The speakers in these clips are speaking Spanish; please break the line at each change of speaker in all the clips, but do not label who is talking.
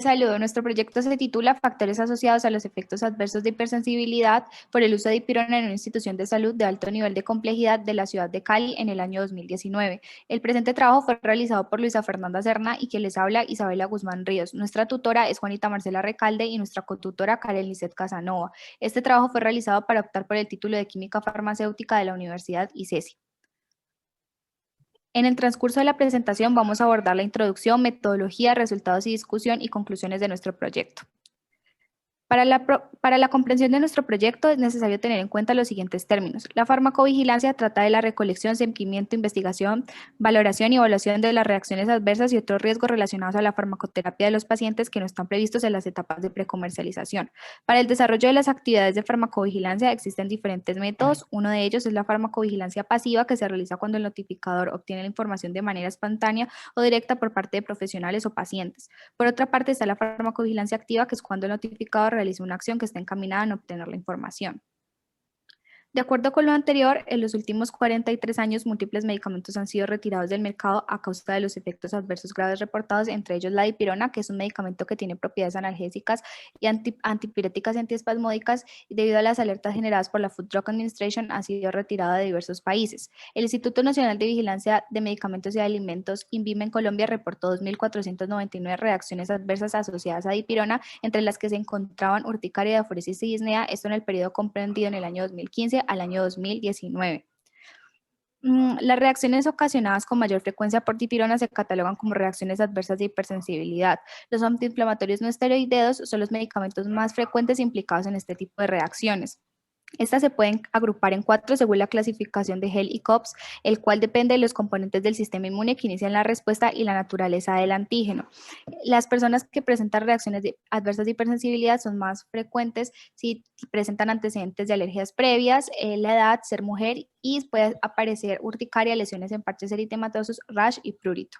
Saludo. Nuestro proyecto se titula Factores asociados a los efectos adversos de hipersensibilidad por el uso de dipirona en una institución de salud de alto nivel de complejidad de la ciudad de Cali en el año 2019. El presente trabajo fue realizado por Luisa Fernanda Serna y quien les habla Isabela Guzmán Ríos. Nuestra tutora es Juanita Marcela Recalde y nuestra cotutora Karen Lizeth Casanova. Este trabajo fue realizado para optar por el título de Química Farmacéutica de la Universidad ICESI. En el transcurso de la presentación vamos a abordar la introducción, metodología, resultados y discusión y conclusiones de nuestro proyecto. Para la comprensión de nuestro proyecto es necesario tener en cuenta los siguientes términos. La farmacovigilancia trata de la recolección, seguimiento, investigación, valoración y evaluación de las reacciones adversas y otros riesgos relacionados a la farmacoterapia de los pacientes que no están previstos en las etapas de precomercialización. Para el desarrollo de las actividades de farmacovigilancia existen diferentes métodos. Uno de ellos es la farmacovigilancia pasiva, que se realiza cuando el notificador obtiene la información de manera espontánea o directa por parte de profesionales o pacientes. Por otra parte está la farmacovigilancia activa, que es cuando el notificador realiza una acción que está encaminada a obtener la información. De acuerdo con lo anterior, en los últimos 43 años, múltiples medicamentos han sido retirados del mercado a causa de los efectos adversos graves reportados, entre ellos la dipirona, que es un medicamento que tiene propiedades analgésicas y antipiréticas y antiespasmódicas, y debido a las alertas generadas por la Food Drug Administration, ha sido retirada de diversos países. El Instituto Nacional de Vigilancia de Medicamentos y Alimentos, INVIMA, en Colombia, reportó 2.499 reacciones adversas asociadas a dipirona, entre las que se encontraban urticaria, diaforesis y disnea, esto en el periodo comprendido en el año 2015 al año 2019. Las reacciones ocasionadas con mayor frecuencia por dipirona se catalogan como reacciones adversas de hipersensibilidad. Los antiinflamatorios no esteroideos son los medicamentos más frecuentes implicados en este tipo de reacciones. Estas se pueden agrupar en 4 según la clasificación de Hell y Copps, el cual depende de los componentes del sistema inmune que inician la respuesta y la naturaleza del antígeno. Las personas que presentan reacciones adversas de hipersensibilidad son más frecuentes si presentan antecedentes de alergias previas, la edad, ser mujer, y puede aparecer urticaria, lesiones en parches eritematosos, rash y prurito.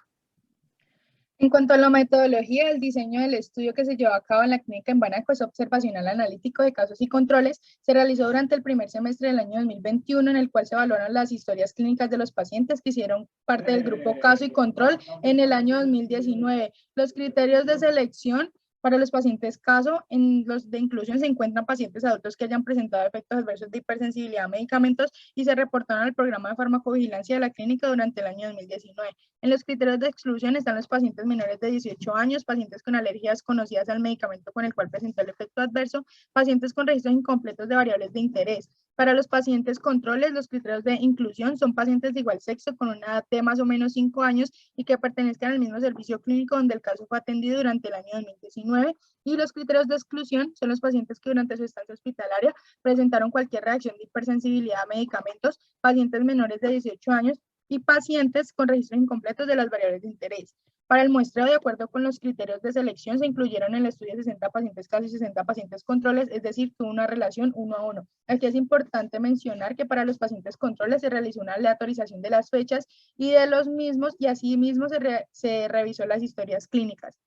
En cuanto a la metodología, el diseño del estudio que se llevó a cabo en la clínica en Banaco es observacional analítico de casos y controles. Se realizó durante el primer semestre del año 2021, en el cual se evaluaron las historias clínicas de los pacientes que hicieron parte del grupo caso y control en el año 2019. Los criterios de selección para los pacientes caso, en los de inclusión se encuentran pacientes adultos que hayan presentado efectos adversos de hipersensibilidad a medicamentos y se reportaron al programa de farmacovigilancia de la clínica durante el año 2019. En los criterios de exclusión están los pacientes menores de 18 años, pacientes con alergias conocidas al medicamento con el cual presentó el efecto adverso, pacientes con registros incompletos de variables de interés. Para los pacientes controles, los criterios de inclusión son pacientes de igual sexo con una edad de más o menos 5 años y que pertenezcan al mismo servicio clínico donde el caso fue atendido durante el año 2019. Y los criterios de exclusión son los pacientes que durante su estancia hospitalaria presentaron cualquier reacción de hipersensibilidad a medicamentos, pacientes menores de 18 años y pacientes con registros incompletos de las variables de interés. Para el muestreo, de acuerdo con los criterios de selección, se incluyeron en el estudio 60 pacientes casos y 60 pacientes controles, es decir, tuvo una relación 1 a 1. Aquí es importante mencionar que para los pacientes controles se realizó una aleatorización de las fechas y de los mismos, y asimismo se revisó las historias clínicas.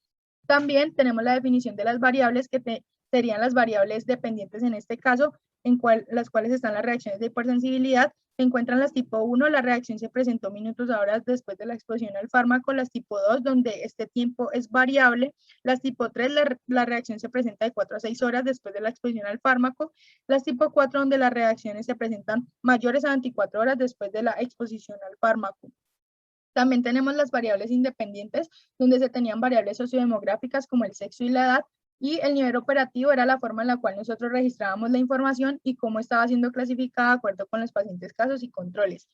También tenemos la definición de las variables que serían las variables dependientes en este caso, las cuales están las reacciones de hipersensibilidad. Se encuentran las tipo 1, la reacción se presentó minutos a horas después de la exposición al fármaco, las tipo 2, donde este tiempo es variable, las tipo 3, la reacción se presenta de 4 a 6 horas después de la exposición al fármaco, las tipo 4, donde las reacciones se presentan mayores a 24 horas después de la exposición al fármaco. También tenemos las variables independientes, donde se tenían variables sociodemográficas como el sexo y la edad, y el nivel operativo era la forma en la cual nosotros registrábamos la información y cómo estaba siendo clasificada de acuerdo con los pacientes casos y controles.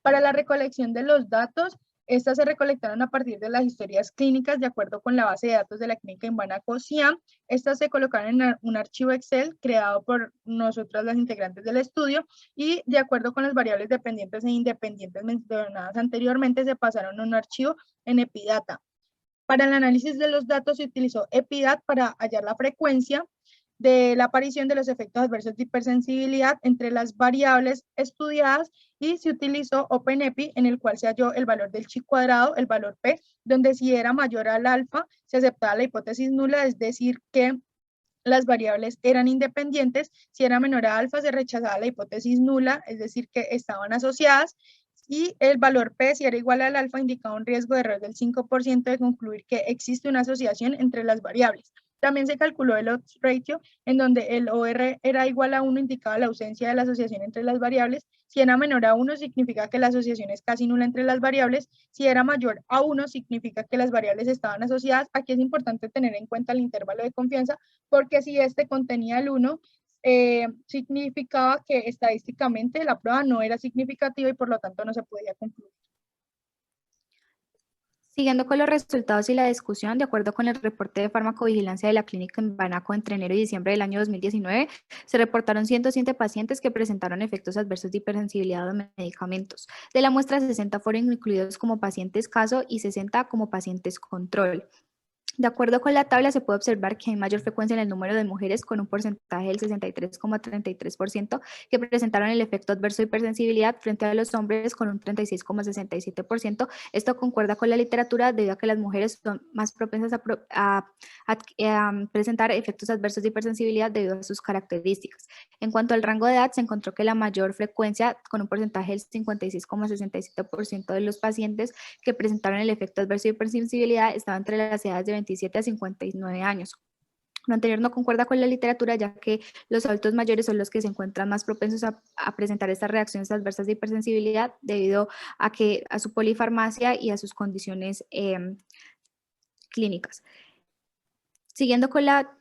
Para la recolección de los datos, estas se recolectaron a partir de las historias clínicas de acuerdo con la base de datos de la clínica en Banaco-CIAM. Estas se colocaron en un archivo Excel creado por nosotras las integrantes del estudio y de acuerdo con las variables dependientes e independientes mencionadas anteriormente se pasaron a un archivo en Epidata. Para el análisis de los datos se utilizó EpiDat para hallar la frecuencia de la aparición de los efectos adversos de hipersensibilidad entre las variables estudiadas y se utilizó OpenEpi, en el cual se halló el valor del chi cuadrado, el valor P, donde si era mayor al alfa se aceptaba la hipótesis nula, es decir que las variables eran independientes. Si era menor a alfa se rechazaba la hipótesis nula, es decir que estaban asociadas. y el valor P, si era igual al alfa, indicaba un riesgo de error del 5% de concluir que existe una asociación entre las variables. También se calculó el odds ratio, en donde el OR era igual a 1, indicaba la ausencia de la asociación entre las variables. Si era menor a 1, significa que la asociación es casi nula entre las variables. Si era mayor a 1, significa que las variables estaban asociadas. Aquí es importante tener en cuenta el intervalo de confianza, porque si este contenía el 1, significaba que estadísticamente la prueba no era significativa y por lo tanto no se podía concluir.
Siguiendo con los resultados y la discusión, de acuerdo con el reporte de farmacovigilancia de la clínica en Banaco entre enero y diciembre del año 2019, se reportaron 107 pacientes que presentaron efectos adversos de hipersensibilidad a los medicamentos. De la muestra, 60 fueron incluidos como pacientes caso y 60 como pacientes control. De acuerdo con la tabla, se puede observar que hay mayor frecuencia en el número de mujeres con un porcentaje del 63,33% que presentaron el efecto adverso de hipersensibilidad frente a los hombres con un 36,67%. Esto concuerda con la literatura debido a que las mujeres son más propensas a presentar efectos adversos de hipersensibilidad debido a sus características. En cuanto al rango de edad, se encontró que la mayor frecuencia, con un porcentaje del 56,67% de los pacientes que presentaron el efecto adverso de hipersensibilidad, estaba entre las edades de 27 a 59 años. Lo anterior no concuerda con la literatura, ya que los adultos mayores son los que se encuentran más propensos a presentar estas reacciones adversas de hipersensibilidad debido a su polifarmacia y a sus condiciones clínicas. Siguiendo con la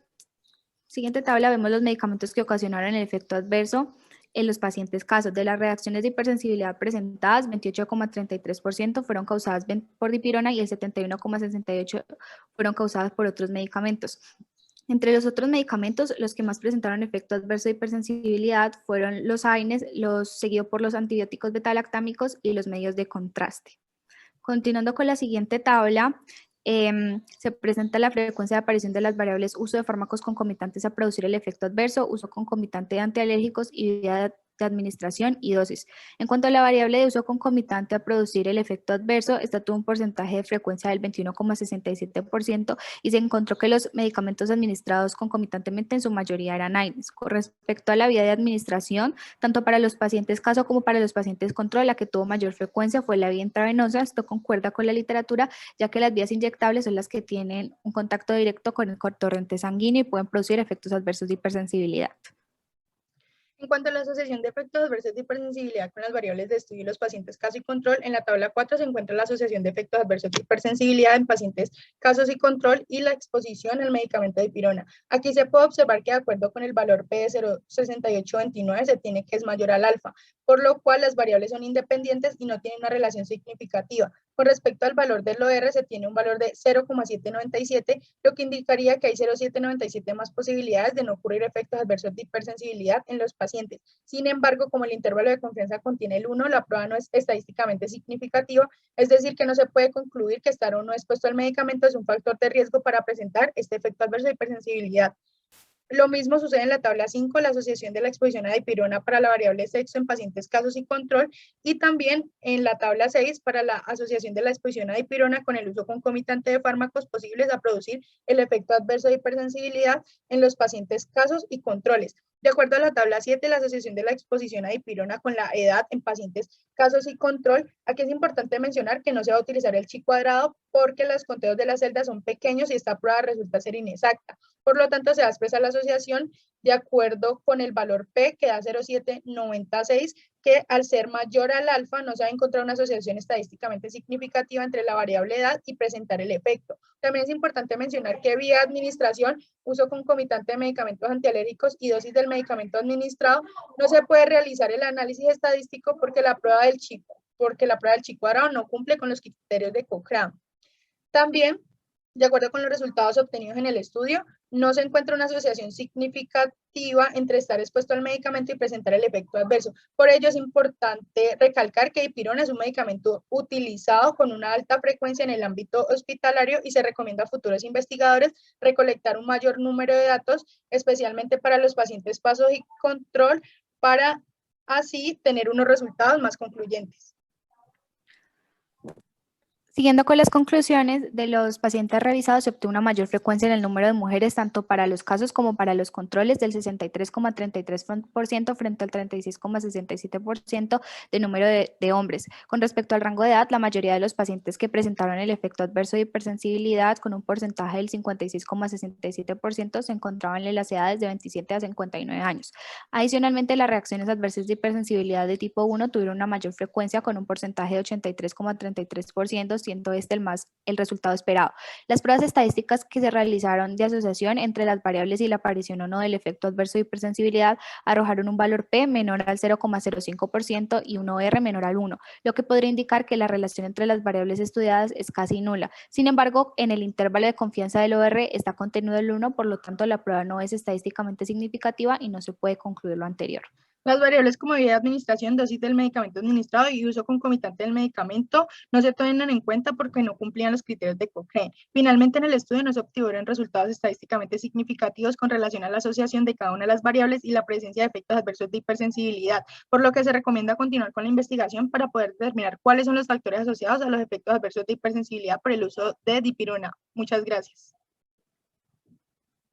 siguiente tabla, vemos los medicamentos que ocasionaron el efecto adverso en los pacientes casos. De las reacciones de hipersensibilidad presentadas, 28,33% fueron causadas por dipirona y el 71,68% fueron causadas por otros medicamentos. Entre los otros medicamentos, los que más presentaron efecto adverso de hipersensibilidad fueron los AINES, seguido por los antibióticos betalactámicos y los medios de contraste. Continuando con la siguiente tabla, se presenta la frecuencia de aparición de las variables uso de fármacos concomitantes a producir el efecto adverso, uso concomitante de antialérgicos y vía de administración y dosis. En cuanto a la variable de uso concomitante a producir el efecto adverso, esta tuvo un porcentaje de frecuencia del 21,67% y se encontró que los medicamentos administrados concomitantemente en su mayoría eran AINES. Con respecto a la vía de administración, tanto para los pacientes caso como para los pacientes control, la que tuvo mayor frecuencia fue la vía intravenosa. Esto concuerda con la literatura, ya que las vías inyectables son las que tienen un contacto directo con el torrente sanguíneo y pueden producir efectos adversos de hipersensibilidad.
En cuanto a la asociación de efectos adversos de hipersensibilidad con las variables de estudio y los pacientes caso y control, en la tabla 4 se encuentra la asociación de efectos adversos de hipersensibilidad en pacientes casos y control y la exposición al medicamento de dipirona. Aquí se puede observar que de acuerdo con el valor P de 0,6829 se tiene que es mayor al alfa, por lo cual las variables son independientes y no tienen una relación significativa. Con respecto al valor del OR, se tiene un valor de 0,797, lo que indicaría que hay 0,797 más posibilidades de no ocurrir efectos adversos de hipersensibilidad en los pacientes. Sin embargo, como el intervalo de confianza contiene el 1, la prueba no es estadísticamente significativa, es decir, que no se puede concluir que estar o no expuesto al medicamento es un factor de riesgo para presentar este efecto adverso de hipersensibilidad. Lo mismo sucede en la tabla 5, la asociación de la exposición a dipirona para la variable sexo en pacientes casos y control, y también en la tabla 6 para la asociación de la exposición a dipirona con el uso concomitante de fármacos posibles a producir el efecto adverso de hipersensibilidad en los pacientes casos y controles. De acuerdo a la tabla 7, la asociación de la exposición a dipirona con la edad en pacientes casos y control, aquí es importante mencionar que no se va a utilizar el chi cuadrado porque los conteos de las celdas son pequeños y esta prueba resulta ser inexacta. Por lo tanto, se va a expresar la asociación de acuerdo con el valor P, que da 0,796, que al ser mayor al alfa no se va a encontrar una asociación estadísticamente significativa entre la variable edad y presentar el efecto. También es importante mencionar que vía administración, uso concomitante de medicamentos antialérgicos y dosis del medicamento administrado, no se puede realizar el análisis estadístico porque la prueba del chi cuadrado no cumple con los criterios de Cochrane. También, de acuerdo con los resultados obtenidos en el estudio, no se encuentra una asociación significativa entre estar expuesto al medicamento y presentar el efecto adverso. Por ello es importante recalcar que dipirona es un medicamento utilizado con una alta frecuencia en el ámbito hospitalario y se recomienda a futuros investigadores recolectar un mayor número de datos, especialmente para los pacientes pasos y control, para así tener unos resultados más concluyentes.
Siguiendo con las conclusiones, de los pacientes revisados se obtuvo una mayor frecuencia en el número de mujeres tanto para los casos como para los controles del 63,33% frente al 36,67% de número de hombres. Con respecto al rango de edad, la mayoría de los pacientes que presentaron el efecto adverso de hipersensibilidad con un porcentaje del 56,67% se encontraban en las edades de 27 a 59 años. Adicionalmente, las reacciones adversas de hipersensibilidad de tipo 1 tuvieron una mayor frecuencia con un porcentaje de 83,33%, siendo este el resultado esperado. Las pruebas estadísticas que se realizaron de asociación entre las variables y la aparición o no del efecto adverso de hipersensibilidad arrojaron un valor P menor al 0,05% y un OR menor al 1, lo que podría indicar que la relación entre las variables estudiadas es casi nula. Sin embargo, en el intervalo de confianza del OR está contenido el 1, por lo tanto la prueba no es estadísticamente significativa y no se puede concluir lo anterior.
Las variables como vía de administración, dosis del medicamento administrado y uso concomitante del medicamento no se toman en cuenta porque no cumplían los criterios de Cochrane. Finalmente, en el estudio no se obtuvieron resultados estadísticamente significativos con relación a la asociación de cada una de las variables y la presencia de efectos adversos de hipersensibilidad, por lo que se recomienda continuar con la investigación para poder determinar cuáles son los factores asociados a los efectos adversos de hipersensibilidad por el uso de dipirona. Muchas gracias.